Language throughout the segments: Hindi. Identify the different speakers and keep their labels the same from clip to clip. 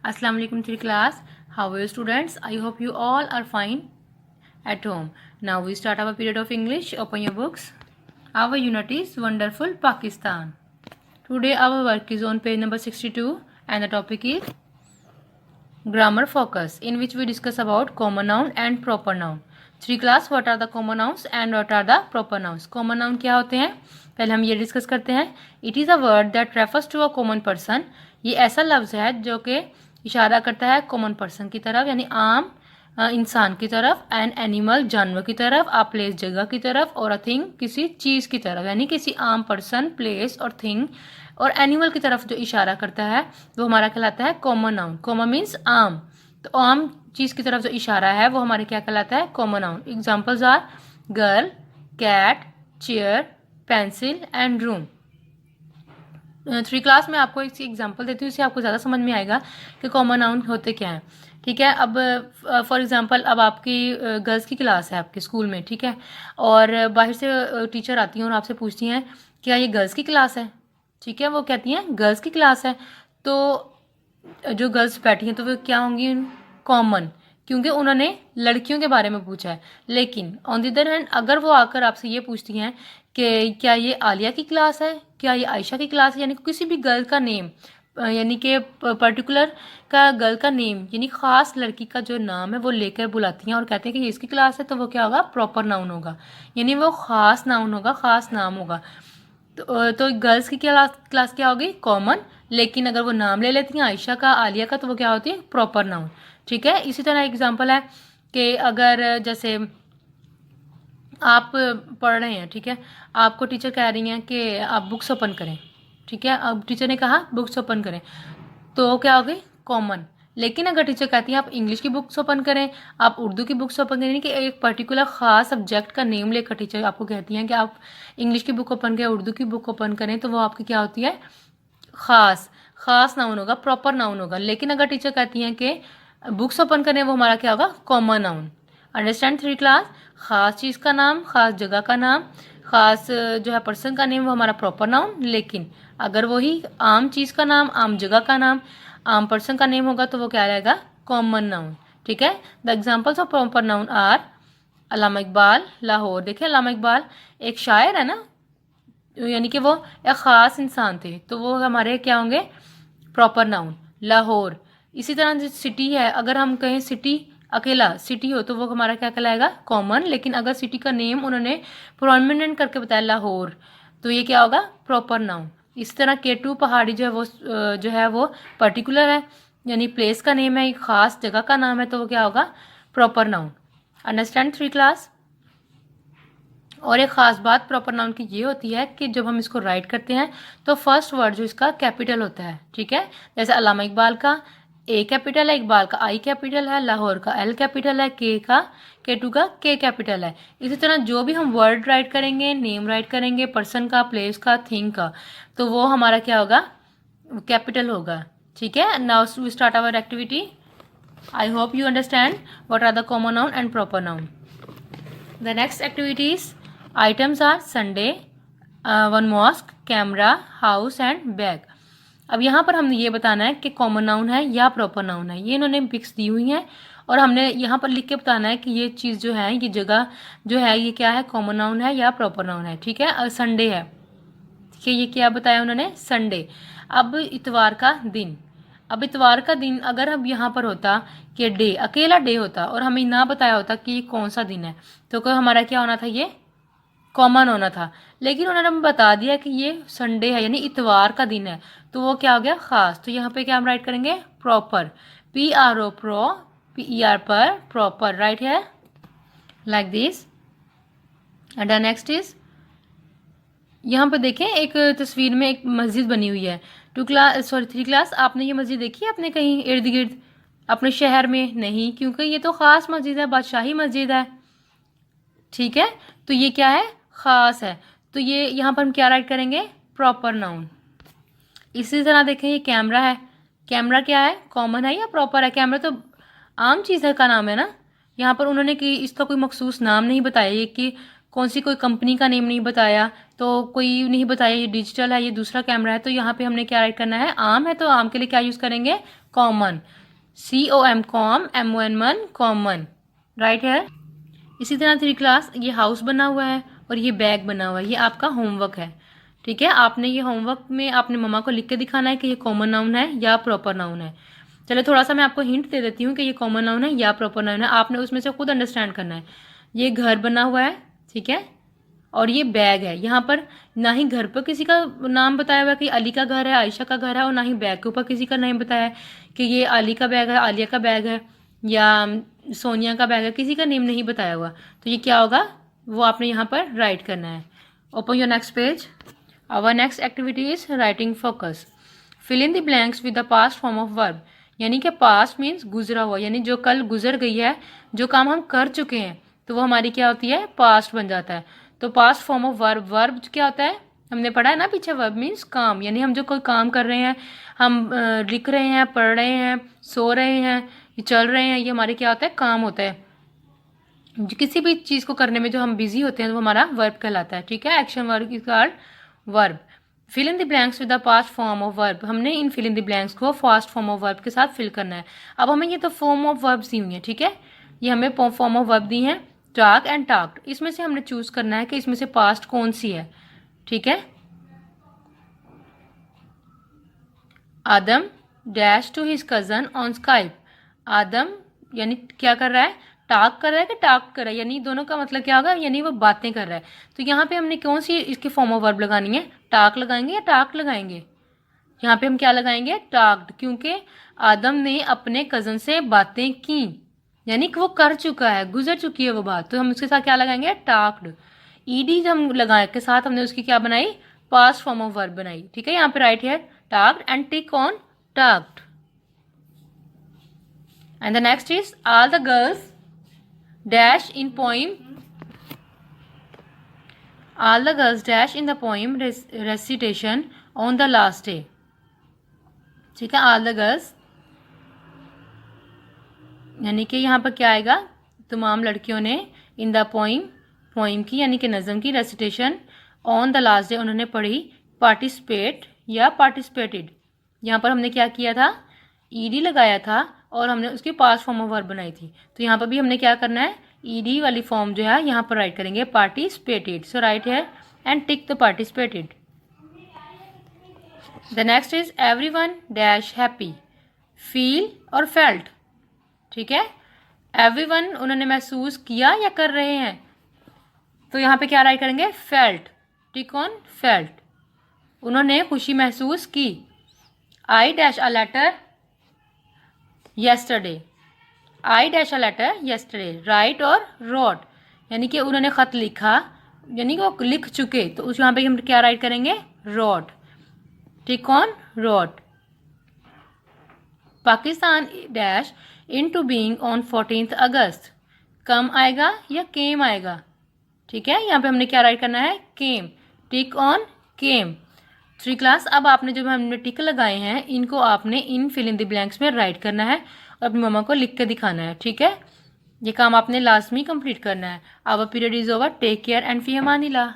Speaker 1: Assalamu alaikum to the class. How are you students? I hope you all are fine at home. Now we start our period of English. Open your books. Our unit is Wonderful Pakistan. Today our work is on page number 62 and the topic is Grammar Focus, in which we discuss about common noun and proper noun. 3 class, what are the common nouns and what are the proper nouns? Common noun क्या होते हैं पहले हम ये डिस्कस करते हैं. It is a word that refers to a common person. ये ऐसा लफ्ज़ है जो कि इशारा करता है कॉमन पर्सन की तरफ यानी आम इंसान की तरफ, एन एनिमल जानवर की तरफ, आ प्लेस जगह की तरफ और अ थिंग किसी चीज़ की तरफ यानी किसी आम पर्सन, प्लेस और थिंग और एनिमल की तरफ जो इशारा करता है वो हमारा कहलाता है कॉमन नाउन. कॉमन मीन्स आम, तो आम चीज़ की तरफ जो इशारा है वो हमारे क्या कहलाता है common noun. Examples are girl, cat, chair, pencil and room. 3 class में आपको एक एग्जांपल देती हूँ, इससे आपको ज़्यादा समझ में आएगा कि कॉमन नाउन होते क्या हैं. ठीक है, अब फॉर एग्जांपल अब आपकी गर्ल्स की क्लास है आपके स्कूल में, ठीक है, और बाहर से टीचर आती हैं और आपसे पूछती हैं क्या ये गर्ल्स की क्लास है. ठीक है, वो कहती हैं गर्ल्स की क्लास है, तो जो गर्ल्स बैठी हैं तो वो क्या होंगी कॉमन, क्योंकि उन्होंने लड़कियों के बारे में पूछा है. लेकिन ऑन द अदर हैंड अगर वो आकर आपसे ये पूछती हैं कि क्या ये आलिया की क्लास है, क्या ये आयशा की क्लास है, यानी किसी भी गर्ल का नेम यानी कि पर्टिकुलर का गर्ल का नेम यानी ख़ास लड़की का जो नाम है वो लेकर बुलाती हैं और कहते हैं कि ये इसकी क्लास है, तो वो क्या होगा प्रॉपर नाउन होगा, यानी वो ख़ास नाउन होगा, ख़ास नाम होगा. तो गर्ल्स की क्लास क्या होगी कॉमन, लेकिन अगर वो नाम ले लेती हैं आयशा का, आलिया का, तो वो क्या होती है प्रॉपर नाउन. ठीक है, इसी तरह एग्जांपल है कि अगर जैसे आप पढ़ रहे हैं, ठीक है, आपको टीचर कह रही हैं कि आप बुक्स ओपन करें. ठीक है, अब टीचर ने कहा बुक्स ओपन करें, तो क्या हो गई कॉमन. लेकिन अगर टीचर कहती है आप इंग्लिश की बुक्स ओपन करें, आप उर्दू की बुक्स ओपन करें, कि एक पर्टिकुलर ख़ास सब्जेक्ट का नेम लेकर टीचर आपको कहती हैं कि आप इंग्लिश की बुक ओपन करें, उर्दू की बुक ओपन करें, तो वो आपकी क्या होती है ख़ास नाउन होगा, प्रॉपर नाउन होगा. लेकिन अगर टीचर कहती हैं कि बुक्स ओपन करें, वो हमारा क्या होगा कॉमन नाउन. Understand 3 class. ख़ास चीज़ का नाम, ख़ास जगह का नाम, ख़ास जो है पर्सन का नेम वो हमारा प्रॉपर नाउन. लेकिन अगर वही आम चीज़ का नाम, आम जगह का नाम, आम पर्सन का नेम होगा तो वो क्या रहेगा कॉमन नाउन. ठीक है, the examples of proper noun are Allama Iqbal, Lahore. देखिए अल्लामा इकबाल एक शायर है ना, यानी कि वो एक ख़ास इंसान थे, तो वो हमारे क्या होंगे प्रॉपर नाउन. लाहौर. इसी तरह जो सिटी है, अगर हम कहें सिटी अकेला सिटी हो तो वो हमारा क्या कहलाएगा कॉमन. लेकिन अगर सिटी का नेम उन्होंने प्रोमिनेंट करके बताया लाहौर, तो ये क्या होगा प्रॉपर नाउन. इसी तरह K2 पहाड़ी जो है वो पर्टिकुलर है, यानी प्लेस का नेम है, एक ख़ास जगह का नाम है, तो वो क्या होगा प्रॉपर नाउन. Understand 3 class. और एक ख़ास बात प्रॉपर नाउन की ये होती है कि जब हम इसको राइट करते हैं तो फर्स्ट वर्ड जो इसका कैपिटल होता है. ठीक है, जैसे अल्लामा इकबाल का ए कैपिटल है, इकबाल का आई कैपिटल है, लाहौर का एल कैपिटल है, K2 का K कैपिटल है. इसी तरह जो भी हम वर्ड राइट करेंगे, नेम राइट करेंगे, पर्सन का, प्लेस का, थिंग का, तो वो हमारा क्या होगा कैपिटल होगा. ठीक है, now we start our activity. I hope you understand what are the common noun and proper noun. The next activities items are Sunday, one mosque, camera, house and bag. अब यहाँ पर हमने ये बताना है कि कॉमन नाउन है या प्रॉपर नाउन है. ये इन्होंने पिक्स दी हुई हैं और हमने यहाँ पर लिख के बताना है कि ये चीज़ जो है, ये जगह जो है, ये क्या है कॉमन नाउन है या प्रॉपर नाउन है. ठीक है, संडे है, ठीक है, ये क्या बताया उन्होंने संडे. अब इतवार का दिन. अब इतवार का दिन अगर हम यहाँ पर होता कि डे, अकेला डे होता और हमें ना बताया होता कि ये कौन सा दिन है, तो हमारा क्या होना था ये कॉमन होना था. लेकिन उन्होंने हमें बता दिया कि ये संडे है यानी इतवार का दिन है, तो वो क्या हो गया खास. तो यहाँ पे क्या हम राइट करेंगे प्रॉपर, PRO PER पर प्रॉपर, राइट है like this. And next is यहाँ पे देखें एक तस्वीर में एक मस्जिद बनी हुई है. 3 क्लास आपने ये मस्जिद देखी है अपने कहीं इर्द गिर्द अपने शहर में? नहीं, क्योंकि ये तो ख़ास मस्जिद है, बादशाही मस्जिद है. ठीक है, तो ये क्या है ख़ास है, तो ये यहाँ पर हम क्या राइट करेंगे प्रॉपर नाउन. इसी तरह देखें ये कैमरा है. कैमरा क्या है कॉमन है या प्रॉपर है? कैमरा तो आम चीज़ है का नाम है ना. यहाँ पर उन्होंने कि इसका कोई मखसूस नाम नहीं बताया, ये कि कौन सी कोई कंपनी का नेम नहीं बताया, तो कोई नहीं बताया ये डिजिटल है, ये दूसरा कैमरा है, तो यहाँ पे हमने क्या राइट करना है, आम है तो आम के लिए क्या यूज़ करेंगे, कॉमन, COM कॉम, MON मन, कॉमन, राइट है। इसी तरह 3 क्लास, ये हाउस बना हुआ है और ये बैग बना हुआ है, ये आपका होमवर्क है, ठीक है। आपने ये होमवर्क में आपने मम्मा को लिख के दिखाना है कि ये कॉमन नाउन है या प्रॉपर नाउन है। चलो थोड़ा सा मैं आपको हिंट दे देती हूँ कि ये कॉमन नाउन है या प्रॉपर नाउन है, आपने उसमें से खुद अंडरस्टैंड करना है। ये घर बना हुआ है, ठीक है, और ये बैग है। यहाँ पर ना ही घर पर किसी का नाम बताया हुआ है कि अली का घर है, आयशा का घर है, और ना ही बैग के ऊपर किसी का नाम बताया है कि ये अली का बैग है, आलिया का बैग है या सोनिया का बैग है, किसी का नेम नहीं बताया हुआ। तो ये क्या होगा, वो आपने यहाँ पर राइट करना है। Open your next page. Our next activity is writing focus. Fill in the blanks with the past form of verb, यानी कि पास्ट मीन्स गुजरा हुआ, यानी जो कल गुजर गई है, जो काम हम कर चुके हैं, तो वो हमारी क्या होती है, पास्ट बन जाता है। तो past form of verb, verb क्या होता है, हमने पढ़ा है ना पीछे, वर्ब मीन्स काम, यानी हम जो कोई काम कर रहे हैं, हम लिख रहे हैं, पढ़ रहे हैं, सो रहे हैं, चल रहे हैं, ये हमारे क्या होता है, काम होता है। किसी भी चीज़ को करने में जो हम बिजी होते हैं तो वो हमारा वर्ब कहलाता है, ठीक है। Action verb is called verb. Fill in the blanks with the past form of verb, हमने इन फिल इन द ब्लैंक्स को पास्ट फॉर्म ऑफ वर्ब के साथ फिल करना है। अब हमें ये तो फॉर्म ऑफ वर्ब दी हुई है, ठीक है, ये हमें फॉर्म ऑफ वर्ब दी है, टॉक एंड टॉक्ड, इसमें से हमने चूज करना है कि इसमें से पास्ट कौन सी है, ठीक है। Adam dash to his cousin on Skype, Adam यानी क्या कर रहा है, टाक कर रहा है कि टाक कर रहा है, यानी दोनों का मतलब क्या होगा, यानी वो बातें कर रहा है। तो यहाँ पे हमने कौन सी इसकी फॉर्म ऑफ वर्ब लगानी है, टाक लगाएंगे या टाक लगाएंगे, यहाँ पे हम क्या लगाएंगे, टाक्ड, क्योंकि आदम ने अपने कजन से बातें की, यानी कि वो कर चुका है, गुजर चुकी है वो बात, तो हम उसके साथ क्या लगाएंगे, टाक्ड। ईडी हम लगाए के साथ हमने उसकी क्या बनाई, पास्ट फॉर्म ऑफ वर्ब बनाई, ठीक है। यहाँ पे right here talked and tick on talked. And the next is all the girls dash in poem, all the girls dash in the poem recitation on the last day, ठीक है। all the girls यानी कि यहाँ पर क्या आएगा, तमाम लड़कियों ने इन द पोइम, पोइम की यानी कि नज़म की, recitation on the last day उन्होंने पढ़ी, पार्टिसिपेट या पार्टिसिपेटेड, यहाँ पर हमने क्या किया था, ईडी लगाया था और हमने उसकी पास्ट फॉर्म ऑफ वर्ब बनाई थी। तो यहाँ पर भी हमने क्या करना है, ईडी वाली फॉर्म जो है यहाँ पर राइट करेंगे, पार्टिसिपेटेड। सो राइट है and tick the participated. The next is everyone dash happy, feel और फेल्ट, ठीक है। एवरीवन उन्होंने महसूस किया या कर रहे हैं, तो यहाँ पे क्या राइट करेंगे, फेल्ट, टिक ऑन फेल्ट, उन्होंने खुशी महसूस की। I dash a letter yesterday, I dash a letter yesterday, write और wrote, यानी कि उन्होंने ख़त लिखा, यानी कि वो लिख चुके, तो उस यहाँ पे हम क्या राइट करेंगे, wrote, tick on wrote। Pakistan dash into being on 14th अगस्त, कम आएगा या केम आएगा, ठीक है। यहाँ पे हमने क्या राइट करना है, केम, टिक ऑन केम। 3 क्लास, अब आपने जो हमने टिक लगाए हैं इनको आपने इन फिल इन द ब्लैंक्स में राइट करना है और अपनी मम्मा को लिख के दिखाना है, ठीक है। ये काम आपने लाजमी कंप्लीट करना है। Our period is over, take care and फी अमानिल्लाह।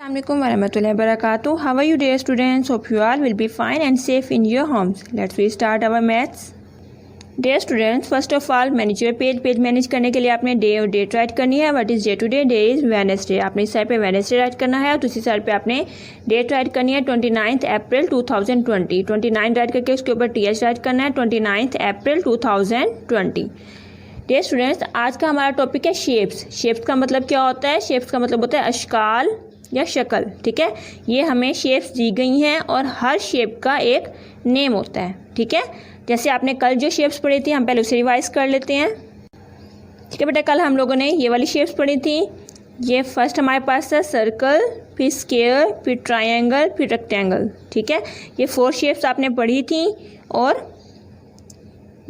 Speaker 2: Assalamualaikum warahmatullahi wabarakatuh. How are you dear students? Hope you all will be fine and safe in your homes. Let's start our maths. Dear students, first of all manage your page. Page manage करने के लिए आपने डे और डेट राइट करनी है। What is day today, day is Wednesday, आपने इस साइड पे वेडनेसडे राइट करना है और दूसरी साइड पे आपने डेट राइट करनी है 29 अप्रैल 2020। 29 राइट करके उसके ऊपर TH राइट करना है, 29 अप्रैल 2020। डियर स्टूडेंट्स, आज का हमारा टॉपिक है शेप्स। शेप्स का मतलब क्या होता है, शेप्स का मतलब होता है अशकाल या शक्ल, ठीक है। ये हमें शेप्स दी गई हैं और हर शेप का एक नेम होता है, ठीक है। जैसे आपने कल जो शेप्स पढ़ी थी, हम पहले उसे रिवाइज कर लेते हैं, ठीक है बेटा। कल हम लोगों ने ये वाली शेप्स पढ़ी थी। ये फर्स्ट हमारे पास है सर्कल, फिर स्क्वायर, फिर ट्रायंगल, फिर रेक्टेंगल, ठीक है। ये 4 शेप्स आपने पढ़ी थी और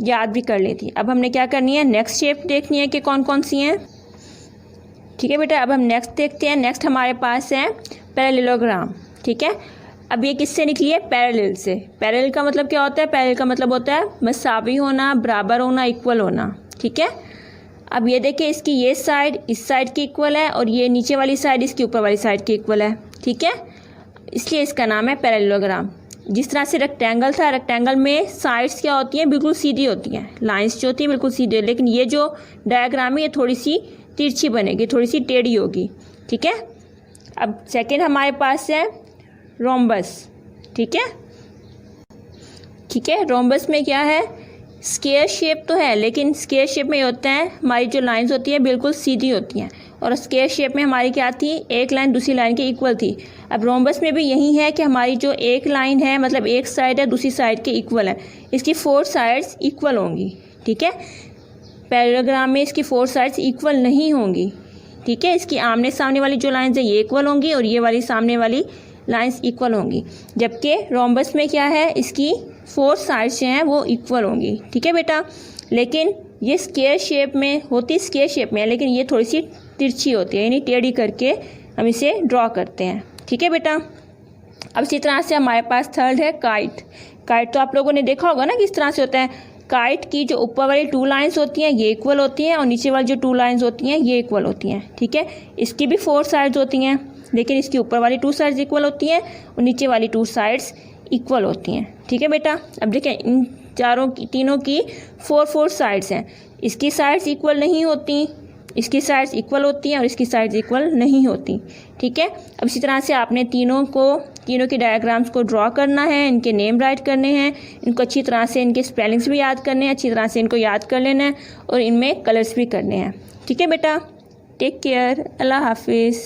Speaker 2: याद भी कर ली थी। अब हमने क्या करनी है, नेक्स्ट शेप देखनी है कि कौन कौन सी हैं, ठीक है बेटा। अब हम नेक्स्ट देखते हैं। नेक्स्ट हमारे पास है पैरेललोग्राम, ठीक है। अब ये किससे निकली है? पैरेलल से। पैरेलल का मतलब क्या होता है? पैरेलल का मतलब होता है मसावी होना, बराबर होना, इक्वल होना। ठीक है, अब ये देखिए इसकी ये साइड इस साइड की इक्वल है और ये नीचे वाली साइड इसकी ऊपर वाली साइड की इक्वल है। ठीक है, इसलिए इसका नाम है पैरेललोग्राम। जिस तरह से रेक्टेंगल था, रेक्टेंगल में साइड्स क्या होती हैं? बिल्कुल सीधी होती हैं, लाइंस जो होती हैं बिल्कुल सीधी, लेकिन ये जो डायग्राम है ये थोड़ी सी तिरछी बनेगी, थोड़ी सी टेढ़ी होगी। ठीक है, अब सेकंड हमारे पास है रोम्बस। ठीक है, ठीक है, रोम्बस में क्या है? स्क्वायर शेप तो है, लेकिन स्क्वायर शेप में ये होता है हमारी जो लाइंस होती हैं बिल्कुल सीधी होती हैं, और स्क्वायर शेप में हमारी क्या थी? एक लाइन दूसरी लाइन के इक्वल थी। अब रोम्बस में भी यही है कि हमारी जो एक लाइन है, मतलब एक साइड है दूसरी साइड के इक्वल है, इसकी 4 साइड्स इक्वल होंगी। ठीक है, पैरेललोग्राम में इसकी 4 साइड्स इक्वल नहीं होंगी। ठीक है, इसकी आमने सामने वाली जो लाइंस है ये इक्वल होंगी और ये वाली सामने वाली लाइंस इक्वल होंगी, जबकि रोम्बस में क्या है? इसकी 4 साइड्स जो हैं वो इक्वल होंगी। ठीक है बेटा, लेकिन ये स्क्वायर शेप में होती, स्क्वायर शेप में है, लेकिन ये थोड़ी सी तिरछी होती है, यानी टेढ़ी करके हम इसे ड्रॉ करते हैं। ठीक है बेटा, अब इसी तरह से हमारे पास थर्ड है काइट। काइट तो आप लोगों ने देखा होगा ना किस तरह से होता है। काइट की जो ऊपर वाली 2 लाइंस होती हैं ये इक्वल होती हैं और नीचे वाली जो 2 लाइंस होती हैं ये इक्वल होती हैं। ठीक है, इसकी भी 4 साइड्स होती हैं, लेकिन इसकी ऊपर वाली 2 साइड्स इक्वल होती हैं और नीचे वाली 2 साइड्स इक्वल होती हैं। ठीक है बेटा, अब देखें इन तीनों की 4 साइड्स हैं, इसकी साइड्स इक्वल नहीं होती, इसकी साइड्स इक्वल होती हैं और इसकी साइड्स इक्वल नहीं होती। ठीक है, अब इसी तरह से आपने तीनों के डायग्राम्स को ड्रॉ करना है, इनके नेम राइट करने हैं, इनको अच्छी तरह से इनके स्पेलिंग्स भी याद करने हैं, अच्छी तरह से इनको याद कर लेना है और इनमें कलर्स भी करने हैं। ठीक है बेटा, टेक केयर, अल्लाह हाफिज़।